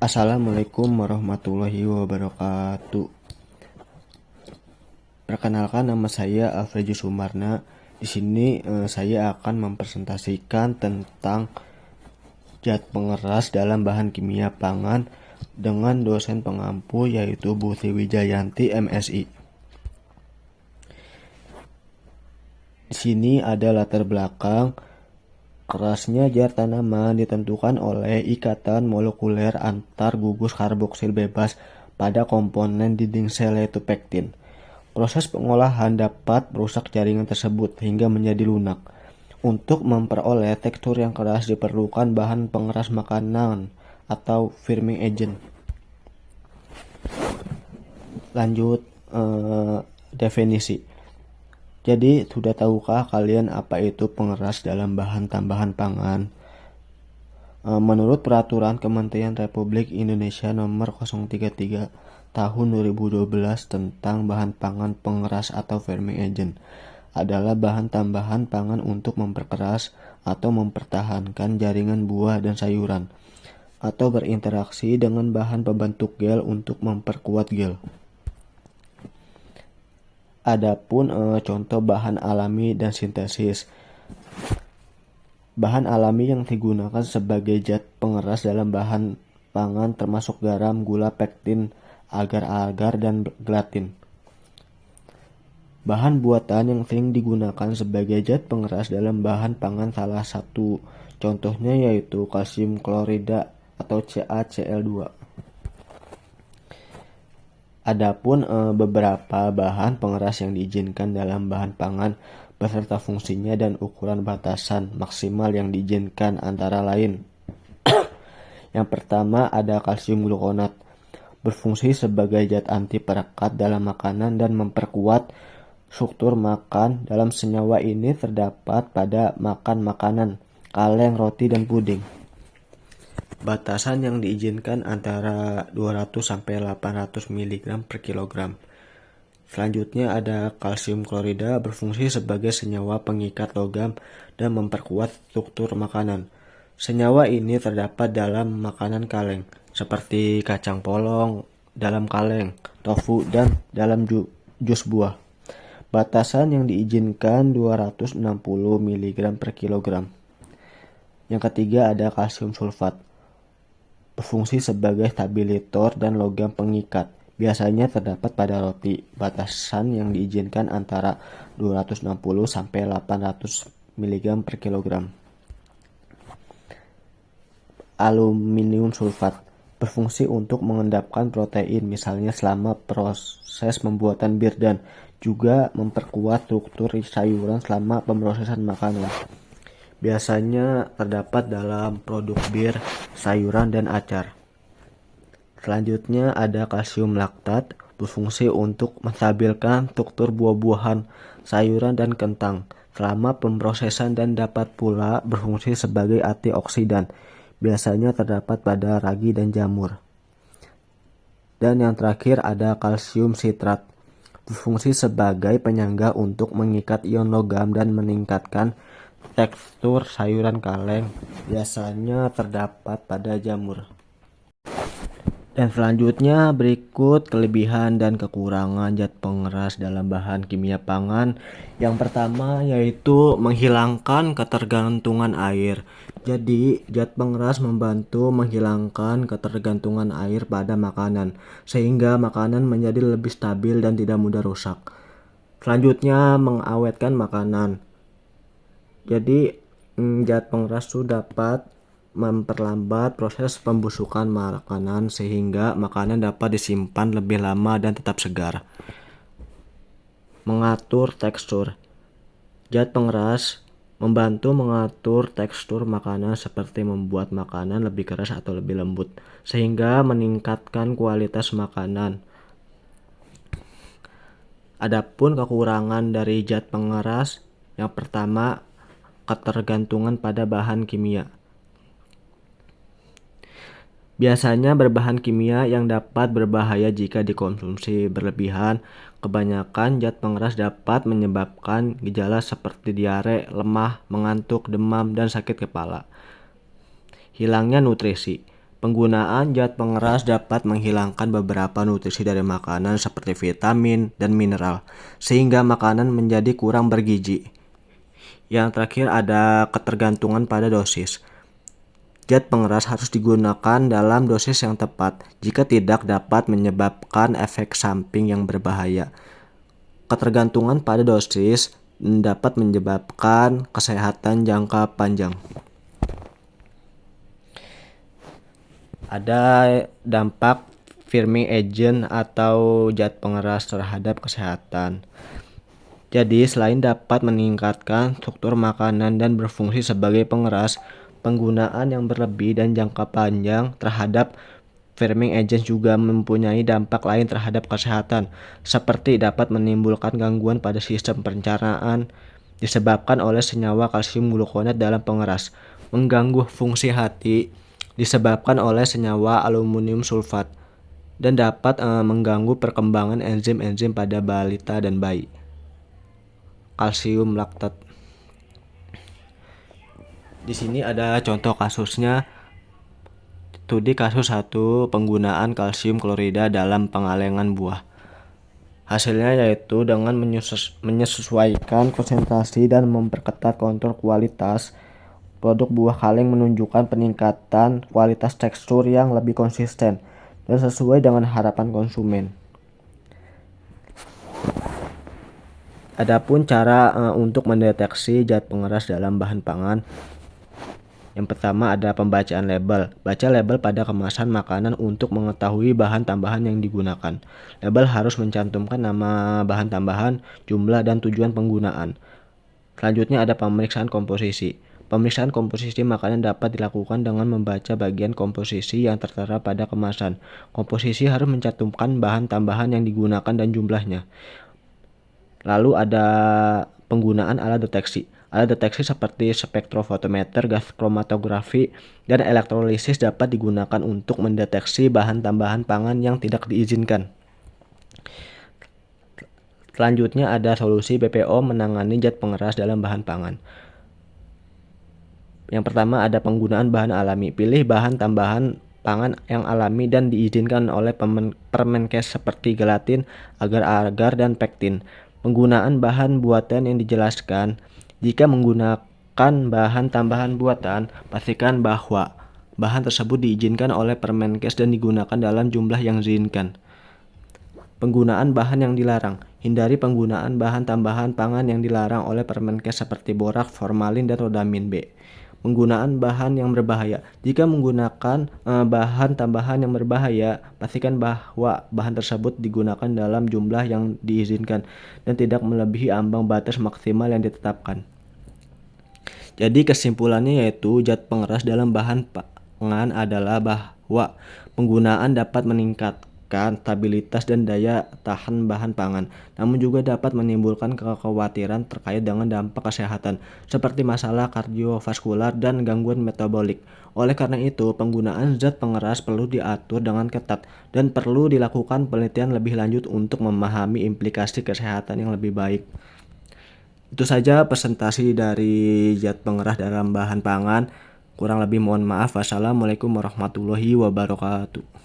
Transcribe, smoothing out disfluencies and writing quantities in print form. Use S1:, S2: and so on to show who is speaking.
S1: Assalamualaikum warahmatullahi wabarakatuh. Perkenalkan, nama saya Alfredo Sumarna. Di sini saya akan mempresentasikan tentang zat pengeras dalam bahan kimia pangan dengan dosen pengampu yaitu Bu Triwijayanti MSI. Di sini ada latar belakang. Kerasnya zat tanaman ditentukan oleh ikatan molekuler antar gugus karboksil bebas pada komponen dinding sel yaitu pektin. Proses pengolahan dapat merusak jaringan tersebut hingga menjadi lunak. Untuk memperoleh tekstur yang keras diperlukan bahan pengeras makanan atau firming agent. Lanjut definisi. Jadi, sudah tahukah kalian apa itu pengeras dalam bahan tambahan pangan? Menurut Peraturan Kementerian Republik Indonesia Nomor 033 Tahun 2012 tentang bahan pangan pengeras atau firming agent, adalah bahan tambahan pangan untuk memperkeras atau mempertahankan jaringan buah dan sayuran, atau berinteraksi dengan bahan pembentuk gel untuk memperkuat gel. Adapun contoh bahan alami dan sintesis. Bahan alami yang digunakan sebagai zat pengeras dalam bahan pangan termasuk garam, gula, pektin, agar-agar, dan gelatin. Bahan buatan yang sering digunakan sebagai zat pengeras dalam bahan pangan salah satu contohnya yaitu kalsium klorida atau CaCl2. Adapun beberapa bahan pengeras yang diizinkan dalam bahan pangan beserta fungsinya dan ukuran batasan maksimal yang diizinkan antara lain. Yang pertama ada kalsium glukonat, berfungsi sebagai zat anti perekat dalam makanan dan memperkuat struktur makan. Dalam senyawa ini terdapat pada makanan, kaleng, roti, dan puding. Batasan yang diizinkan antara 200 sampai 800 mg per kilogram. Selanjutnya ada kalsium klorida, berfungsi sebagai senyawa pengikat logam dan memperkuat struktur makanan. Senyawa ini terdapat dalam makanan kaleng seperti kacang polong, dalam kaleng, tofu, dan dalam jus buah. Batasan yang diizinkan 260 mg per kilogram. Yang ketiga ada kalsium sulfat, berfungsi sebagai stabilitor dan logam pengikat. Biasanya terdapat pada roti. Batasan yang diizinkan antara 260 sampai 800 mg per kilogram. Aluminium sulfat, berfungsi untuk mengendapkan protein, misalnya selama proses pembuatan bir, dan juga memperkuat struktur sayuran selama pemrosesan makanan. Biasanya terdapat dalam produk bir, sayuran, dan acar. Selanjutnya ada kalsium laktat, berfungsi untuk menstabilkan struktur buah-buahan, sayuran, dan kentang selama pemrosesan dan dapat pula berfungsi sebagai antioksidan. Biasanya terdapat pada ragi dan jamur. Dan yang terakhir ada kalsium sitrat, berfungsi sebagai penyangga untuk mengikat ion logam dan meningkatkan tekstur sayuran kaleng. Biasanya terdapat pada jamur. Dan selanjutnya berikut kelebihan dan kekurangan zat pengeras dalam bahan kimia pangan. Yang pertama yaitu menghilangkan ketergantungan air. Jadi zat pengeras membantu menghilangkan ketergantungan air pada makanan sehingga makanan menjadi lebih stabil dan tidak mudah rusak. Selanjutnya mengawetkan makanan. Jadi zat pengeras itu dapat memperlambat proses pembusukan makanan sehingga makanan dapat disimpan lebih lama dan tetap segar. Mengatur tekstur. Zat pengeras membantu mengatur tekstur makanan seperti membuat makanan lebih keras atau lebih lembut sehingga meningkatkan kualitas makanan. Adapun kekurangan dari zat pengeras, yang pertama ketergantungan pada bahan kimia. Biasanya berbahan kimia yang dapat berbahaya jika dikonsumsi berlebihan. Kebanyakan zat pengeras dapat menyebabkan gejala seperti diare, lemah, mengantuk, demam, dan sakit kepala. Hilangnya nutrisi. Penggunaan zat pengeras dapat menghilangkan beberapa nutrisi dari makanan seperti vitamin dan mineral, sehingga makanan menjadi kurang bergizi. Yang terakhir ada ketergantungan pada dosis. Zat pengeras harus digunakan dalam dosis yang tepat, jika tidak dapat menyebabkan efek samping yang berbahaya. Ketergantungan pada dosis dapat menyebabkan kesehatan jangka panjang. Ada dampak firming agent atau zat pengeras terhadap kesehatan. Jadi, selain dapat meningkatkan struktur makanan dan berfungsi sebagai pengeras, penggunaan yang berlebih dan jangka panjang terhadap firming agent juga mempunyai dampak lain terhadap kesehatan, seperti dapat menimbulkan gangguan pada sistem pencernaan disebabkan oleh senyawa kalsium glukonat dalam pengeras, mengganggu fungsi hati disebabkan oleh senyawa aluminium sulfat, dan dapat mengganggu perkembangan enzim-enzim pada balita dan bayi. Kalsium laktat. Di sini ada contoh kasusnya. Studi kasus 1 penggunaan kalsium klorida dalam pengalengan buah. Hasilnya yaitu dengan menyesuaikan konsentrasi dan memperketat kontrol kualitas, produk buah kaleng menunjukkan peningkatan kualitas tekstur yang lebih konsisten dan sesuai dengan harapan konsumen. Adapun cara untuk mendeteksi zat pengeras dalam bahan pangan. Yang pertama ada pembacaan label. Baca label pada kemasan makanan untuk mengetahui bahan tambahan yang digunakan. Label harus mencantumkan nama bahan tambahan, jumlah, dan tujuan penggunaan. Selanjutnya ada pemeriksaan komposisi. Pemeriksaan komposisi makanan dapat dilakukan dengan membaca bagian komposisi yang tertera pada kemasan. Komposisi harus mencantumkan bahan tambahan yang digunakan dan jumlahnya. Lalu ada penggunaan alat deteksi. Alat deteksi seperti spektrofotometer, gas kromatografi, dan elektrolisis dapat digunakan untuk mendeteksi bahan tambahan pangan yang tidak diizinkan. Selanjutnya ada solusi BPO menangani zat pengeras dalam bahan pangan. Yang pertama ada penggunaan bahan alami. Pilih bahan tambahan pangan yang alami dan diizinkan oleh Permenkes seperti gelatin, agar-agar, dan pektin. Penggunaan bahan buatan yang dijelaskan. Jika menggunakan bahan tambahan buatan, pastikan bahwa bahan tersebut diizinkan oleh Permenkes dan digunakan dalam jumlah yang diizinkan. Penggunaan bahan yang dilarang. Hindari penggunaan bahan tambahan pangan yang dilarang oleh Permenkes seperti borak, formalin, dan rodamin B. Penggunaan bahan yang berbahaya. Jika menggunakan bahan tambahan yang berbahaya, pastikan bahwa bahan tersebut digunakan dalam jumlah yang diizinkan dan tidak melebihi ambang batas maksimal yang ditetapkan. Jadi kesimpulannya yaitu zat pengeras dalam bahan pangan adalah bahwa penggunaan dapat meningkatkan stabilitas dan daya tahan bahan pangan, namun juga dapat menimbulkan kekhawatiran terkait dengan dampak kesehatan seperti masalah kardiovaskular dan gangguan metabolik. Oleh karena itu, penggunaan zat pengeras perlu diatur dengan ketat dan perlu dilakukan penelitian lebih lanjut untuk memahami implikasi kesehatan yang lebih baik. Itu saja presentasi dari zat pengeras dalam bahan pangan. Kurang lebih mohon maaf. Wassalamualaikum warahmatullahi wabarakatuh.